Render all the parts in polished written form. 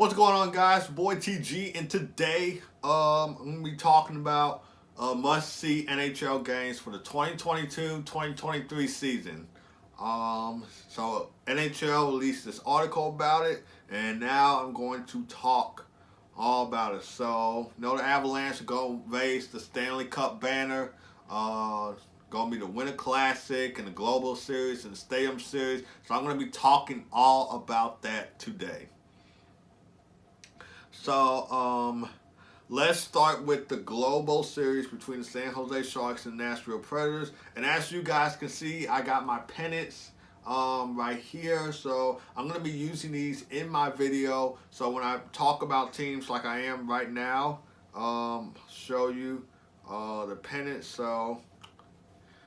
What's going on, guys? Boy TG, and today I'm going to be talking about must-see NHL games for the 2022-2023 season. So NHL released this article about it, and now I'm going to talk all about it. So, the Avalanche are going to raise the Stanley Cup banner. Going to be the Winter Classic and the Global Series and the Stadium Series. So I'm going to be talking all about that today. So, let's start with the global series between the San Jose Sharks and Nashville Predators. And as you guys can see, I got my pennants right here. So I'm going to be using these in my video. So when I talk about teams like I am right now, show you the pennants. So,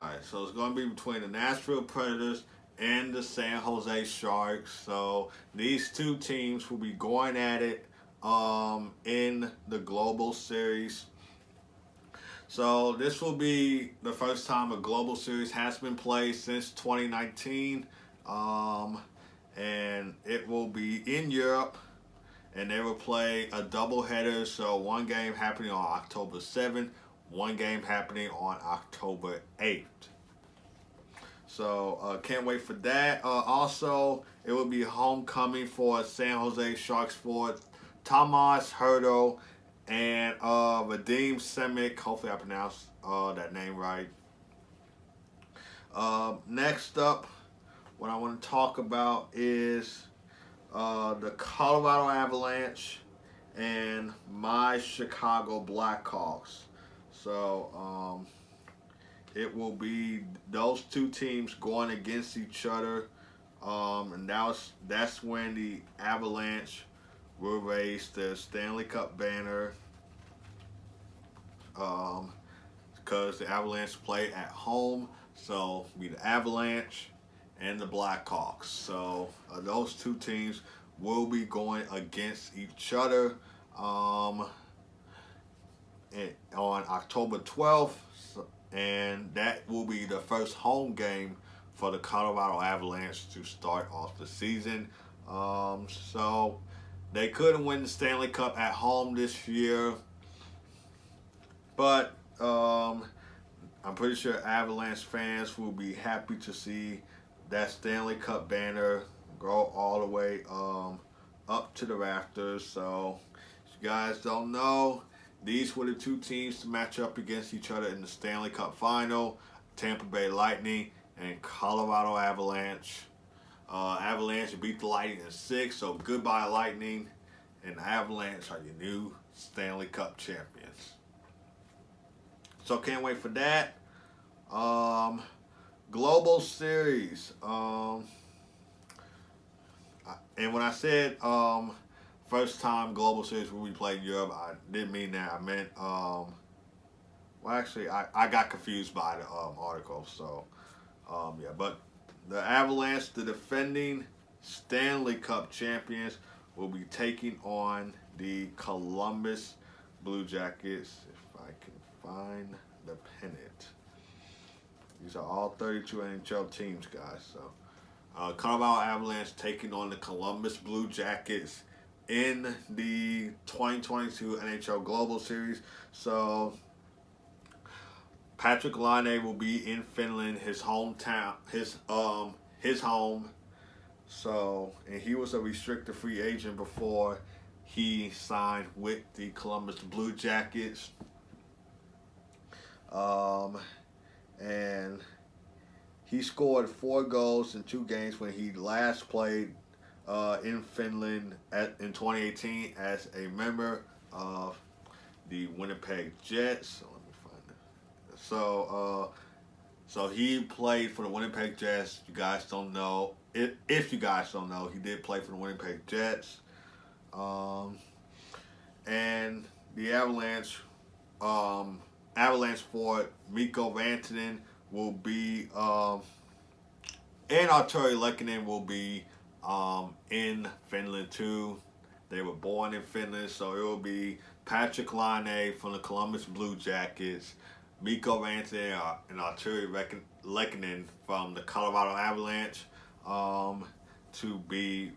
alright, so it's going to be between the Nashville Predators and the San Jose Sharks. So these two teams will be going at it in the global series. So this will be the first time a global series has been played since 2019, and it will be in Europe, and they will play a doubleheader. So one game happening on October 7th, one game happening on October 8th. So can't wait for that. Also, it will be homecoming for San Jose Sharks forward Tomas Hertl and Vadim Semic. Hopefully I pronounced that name right. Next up, what I want to talk about is the Colorado Avalanche and my Chicago Blackhawks. So it will be those two teams going against each other, and that's when the Avalanche will raise the Stanley Cup banner, because the Avalanche play at home. So be the Avalanche and the Blackhawks. So those two teams will be going against each other on October 12th, and that will be the first home game for the Colorado Avalanche to start off the season. So they couldn't win the Stanley Cup at home this year, but I'm pretty sure Avalanche fans will be happy to see that Stanley Cup banner go all the way up to the rafters. So, if you guys don't know, these were the two teams to match up against each other in the Stanley Cup final: Tampa Bay Lightning and Colorado Avalanche. Avalanche beat the Lightning in 6, so goodbye Lightning, and Avalanche are your new Stanley Cup champions. So can't wait for that. Global series. And when I said first time global series will be played in Europe, I didn't mean that. I meant well, actually I got confused by the article. So yeah, but the Avalanche, the defending Stanley Cup champions, will be taking on the Columbus Blue Jackets. If I can find the pennant. These are all 32 NHL teams, guys. So Colorado Avalanche taking on the Columbus Blue Jackets in the 2022 NHL Global Series. So Patrick Laine will be in Finland, his hometown, his home. So, and he was a restricted free agent before he signed with the Columbus Blue Jackets. And he scored 4 goals in 2 games when he last played in Finland in 2018 as a member of the Winnipeg Jets. So let me find it. So he played for the Winnipeg Jets. You guys don't know. If you guys don't know, he did play for the Winnipeg Jets. And the Avalanche forward Mikko Rantanen will be, and Arturi Lehkonen will be in Finland too. They were born in Finland, so it will be Patrick Laine from the Columbus Blue Jackets, Mikko Rantanen and Arturi Lehkonen from the Colorado Avalanche to be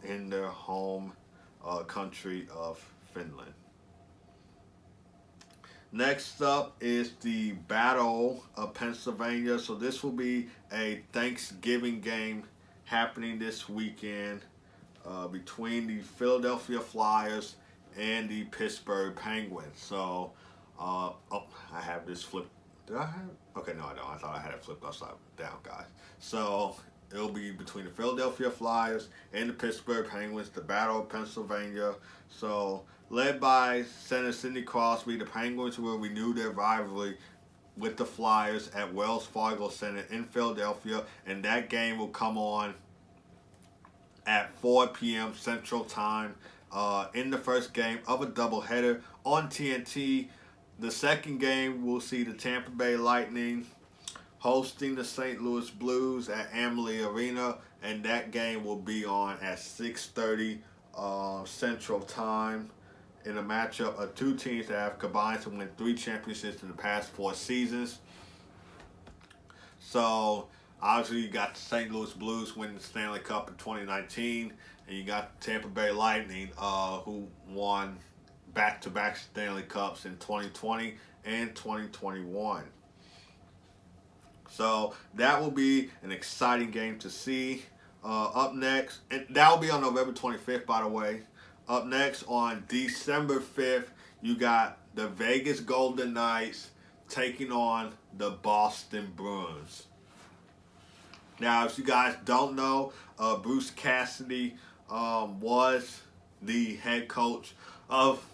in their home country of Finland. Next up is the Battle of Pennsylvania. So this will be a Thanksgiving game happening this weekend between the Philadelphia Flyers and the Pittsburgh Penguins. So, oh, I have this flipped. Did I have? Okay, no, I don't. I thought I had it flipped upside down, guys. So it'll be between the Philadelphia Flyers and the Pittsburgh Penguins, the Battle of Pennsylvania. So, led by center Sidney Crosby, the Penguins will renew their rivalry with the Flyers at Wells Fargo Center in Philadelphia, and that game will come on at 4 p.m. Central Time in the first game of a doubleheader on TNT. The second game will see the Tampa Bay Lightning hosting the St. Louis Blues at Amalie Arena, and that game will be on at 6:30 Central Time in a matchup of two teams that have combined to win 3 championships in the past 4 seasons. So, obviously, you got the St. Louis Blues winning the Stanley Cup in 2019, and you got the Tampa Bay Lightning who won back-to-back Stanley Cups in 2020 and 2021. So that will be an exciting game to see. Up next, and that will be on November 25th, by the way. Up next on December 5th, you got the Vegas Golden Knights taking on the Boston Bruins. Now, if you guys don't know, Bruce Cassidy was the head coach of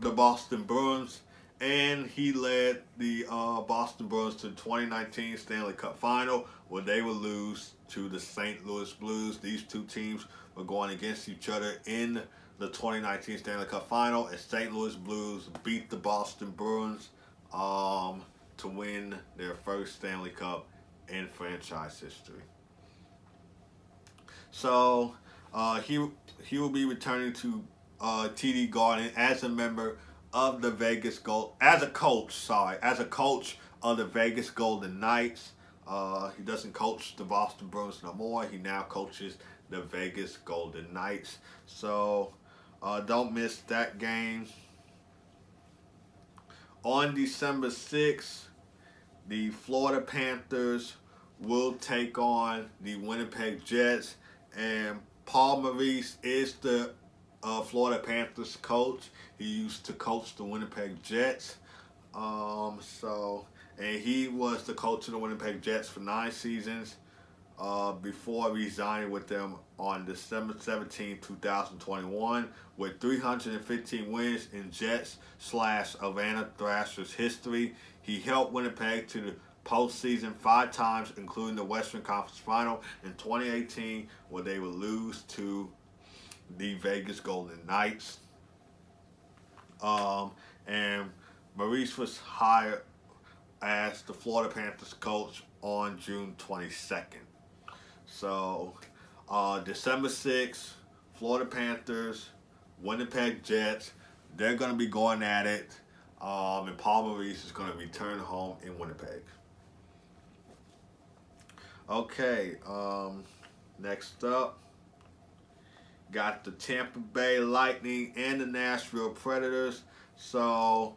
the Boston Bruins, and he led the Boston Bruins to the 2019 Stanley Cup Final, where they would lose to the St. Louis Blues. These two teams were going against each other in the 2019 Stanley Cup Final, and St. Louis Blues beat the Boston Bruins to win their first Stanley Cup in franchise history. So he will be returning to TD Garden as a member of the as a coach of the Vegas Golden Knights. He doesn't coach the Boston Bruins no more. He now coaches the Vegas Golden Knights. So don't miss that game. On December 6th, the Florida Panthers will take on the Winnipeg Jets, and Paul Maurice is the Florida Panthers coach. He used to coach the Winnipeg Jets. And he was the coach of the Winnipeg Jets for 9 seasons before resigning with them on December 17, 2021, with 315 wins in Jets/Atlanta Thrashers history. He helped Winnipeg to the postseason 5 times, including the Western Conference Final in 2018, where they would lose to the Vegas Golden Knights. And Maurice was hired as the Florida Panthers coach on June 22nd. So, December 6th, Florida Panthers, Winnipeg Jets, they're going to be going at it. And Paul Maurice is going to return home in Winnipeg. Okay, next up, got the Tampa Bay Lightning and the Nashville Predators. So,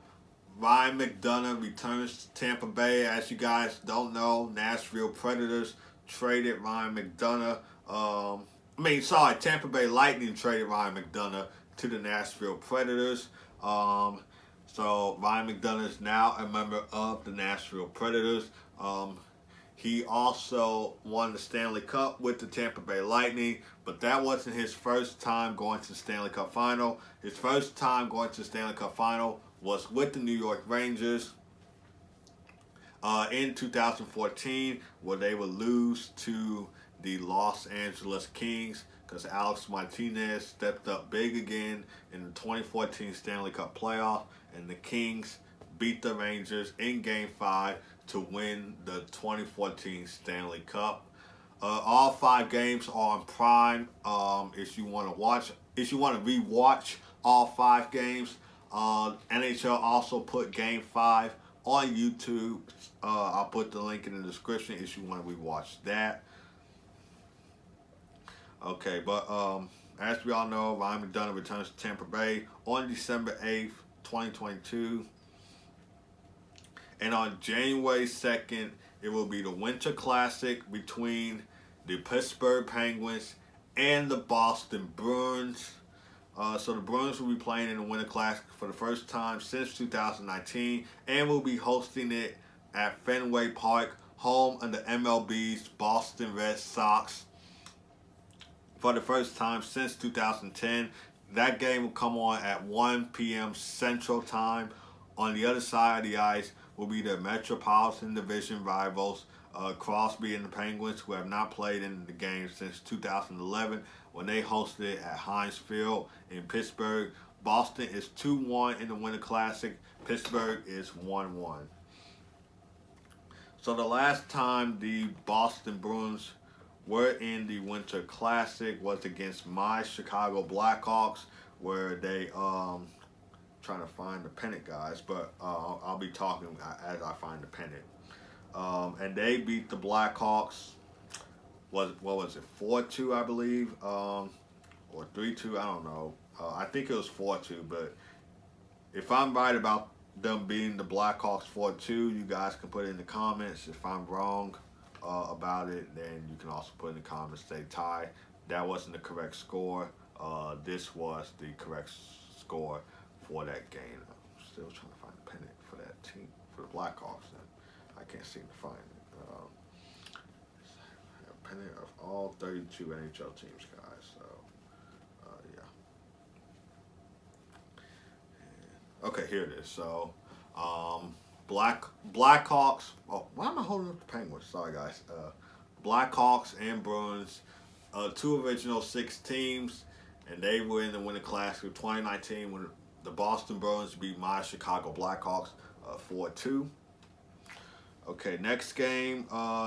Ryan McDonough returns to Tampa Bay. As you guys don't know, Nashville Predators traded Ryan McDonough. Tampa Bay Lightning traded Ryan McDonough to the Nashville Predators. So Ryan McDonough is now a member of the Nashville Predators. He also won the Stanley Cup with the Tampa Bay Lightning, but that wasn't his first time going to the Stanley Cup Final. His first time going to the Stanley Cup Final was with the New York Rangers in 2014, where they would lose to the Los Angeles Kings because Alex Martinez stepped up big again in the 2014 Stanley Cup playoff, and the Kings beat the Rangers in Game 5 to win the 2014 Stanley Cup. All 5 games are on Prime. If you want to rewatch all 5 games, NHL also put Game 5 on YouTube. I'll put the link in the description if you want to rewatch that. Okay, but as we all know, Ryan McDonough returns to Tampa Bay on December 8th, 2022. And on January 2nd, it will be the Winter Classic between the Pittsburgh Penguins and the Boston Bruins. So the Bruins will be playing in the Winter Classic for the first time since 2019 and will be hosting it at Fenway Park, home of the MLB's Boston Red Sox, for the first time since 2010. That game will come on at 1 p.m. Central Time. On the other side of the ice will be the Metropolitan Division rivals, Crosby and the Penguins, who have not played in the game since 2011 when they hosted it at Heinz Field in Pittsburgh. Boston is 2-1 in the Winter Classic. Pittsburgh is 1-1. So the last time the Boston Bruins were in the Winter Classic was against my Chicago Blackhawks, where they trying to find the pennant, guys, but I'll be talking as I find the pennant. And they beat the Blackhawks. What was it? 4-2, I believe, or 3-2. I don't know. I think it was 4-2. But if I'm right about them beating the Blackhawks 4-2, you guys can put it in the comments. If I'm wrong about it, then you can also put in the comments, say tie. That wasn't the correct score. This was the correct score for that game. I'm still trying to find a pennant for that team, for the Blackhawks, and I can't seem to find it. A pennant of all 32 NHL teams, guys. So, yeah. And, okay, here it is. So, Blackhawks. Oh, why am I holding up the Penguins? Sorry, guys. Blackhawks and Bruins, 2 original 6 teams, and they were in the Winter Classic of 2019 when the Boston Bruins beat my Chicago Blackhawks 4-2. Okay, next game,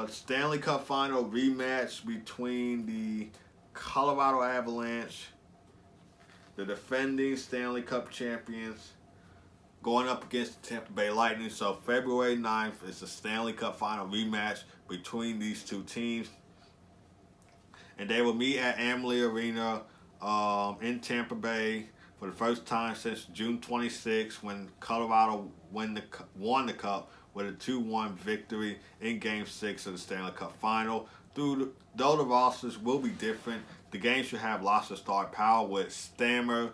Stanley Cup Final rematch between the Colorado Avalanche, the defending Stanley Cup champions, going up against the Tampa Bay Lightning. So February 9th is the Stanley Cup Final rematch between these two teams. And they will meet at Amalie Arena in Tampa Bay for the first time since June 26, when Colorado won the Cup with a 2-1 victory in Game 6 of the Stanley Cup Final. Though the rosters will be different, the game should have lots of star power, with Stammer,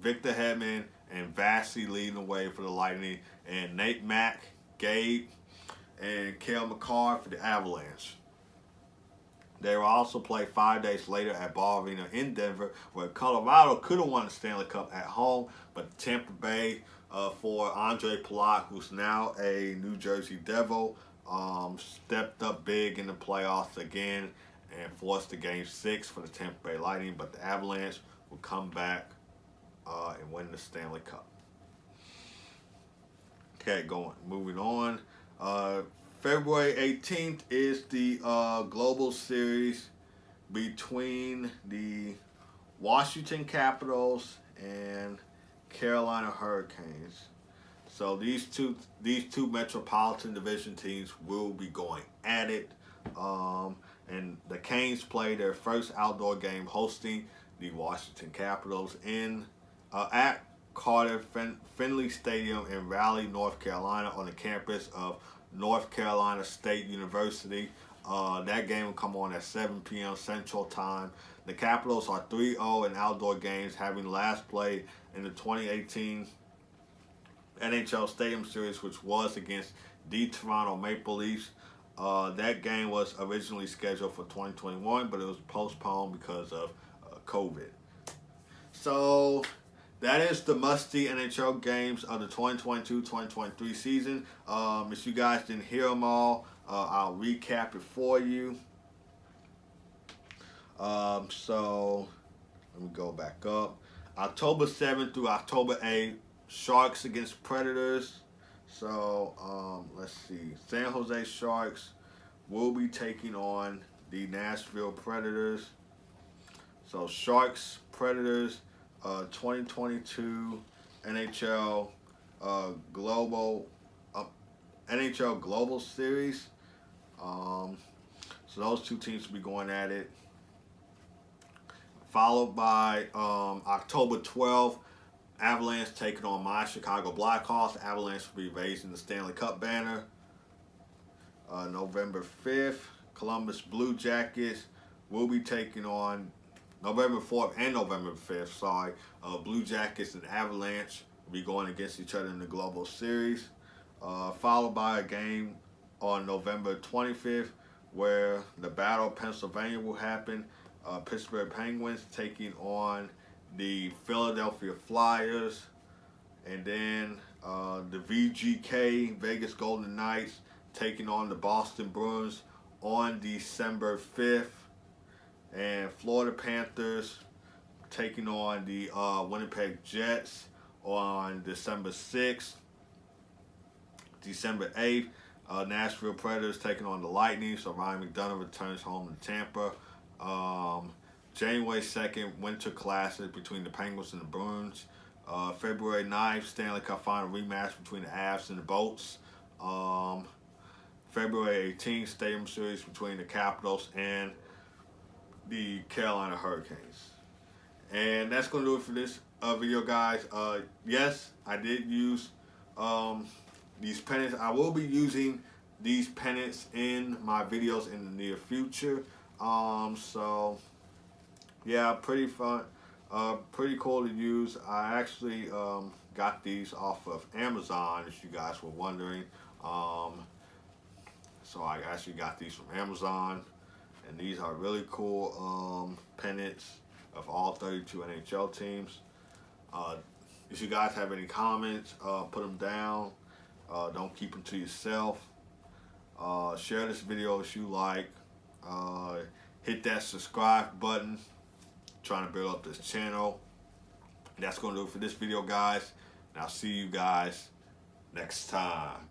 Victor Hedman, and Vassy leading the way for the Lightning, and Nate Mack, Gabe, and Cale Makar for the Avalanche. They will also play 5 days later at Ball Arena in Denver, where Colorado could have won the Stanley Cup at home, but Tampa Bay, for Andre Palat, who's now a New Jersey Devil, stepped up big in the playoffs again and forced the Game 6 for the Tampa Bay Lightning, but the Avalanche will come back and win the Stanley Cup. Okay, moving on. February 18th is the Global Series between the Washington Capitals and Carolina Hurricanes. So these two Metropolitan Division teams will be going at it. And the Canes play their first outdoor game hosting the Washington Capitals at Carter Finley Stadium in Raleigh, North Carolina, on the campus of North Carolina State University. That game will come on at 7 p.m. Central Time. The Capitals are 3-0 in outdoor games, having last played in the 2018 NHL Stadium Series, which was against the Toronto Maple Leafs. That game was originally scheduled for 2021, but it was postponed because of COVID. So that is the must-see NHL games of the 2022-2023 season. If you guys didn't hear them all, I'll recap it for you. So let me go back up. October 7th through October 8th, Sharks against Predators. So let's see. San Jose Sharks will be taking on the Nashville Predators. So Sharks, Predators, 2022 NHL Global Series. So those two teams will be going at it. followed by October 12th, Avalanche taking on my Chicago Blackhawks. Avalanche will be raising the Stanley Cup banner. November 5th, Columbus Blue Jackets will be taking on November 4th and November 5th, sorry. Blue Jackets and Avalanche will be going against each other in the Global Series. Followed by a game on November 25th where the Battle of Pennsylvania will happen. Pittsburgh Penguins taking on the Philadelphia Flyers. And then the VGK, Vegas Golden Knights, taking on the Boston Bruins on December 5th. And Florida Panthers taking on the Winnipeg Jets on December 6th. December 8th, Nashville Predators taking on the Lightning. So Ryan McDonough returns home to Tampa. January 2nd, Winter Classic between the Penguins and the Bruins. February 9th, Stanley Cup Final rematch between the Avs and the Bolts. February 18th, Stadium Series between the Capitals and the Carolina Hurricanes. And that's going to do it for this video, guys. Yes, I did use these pennants. I will be using these pennants in my videos in the near future. So yeah, pretty fun, pretty cool to use. I actually got these off of Amazon, if you guys were wondering. So I actually got these from Amazon, and these are really cool pennants of all 32 NHL teams. If you guys have any comments, put them down. Don't keep them to yourself. Share this video if you like. Hit that subscribe button. Trying to build up this channel. That's going to do it for this video, guys. And I'll see you guys next time.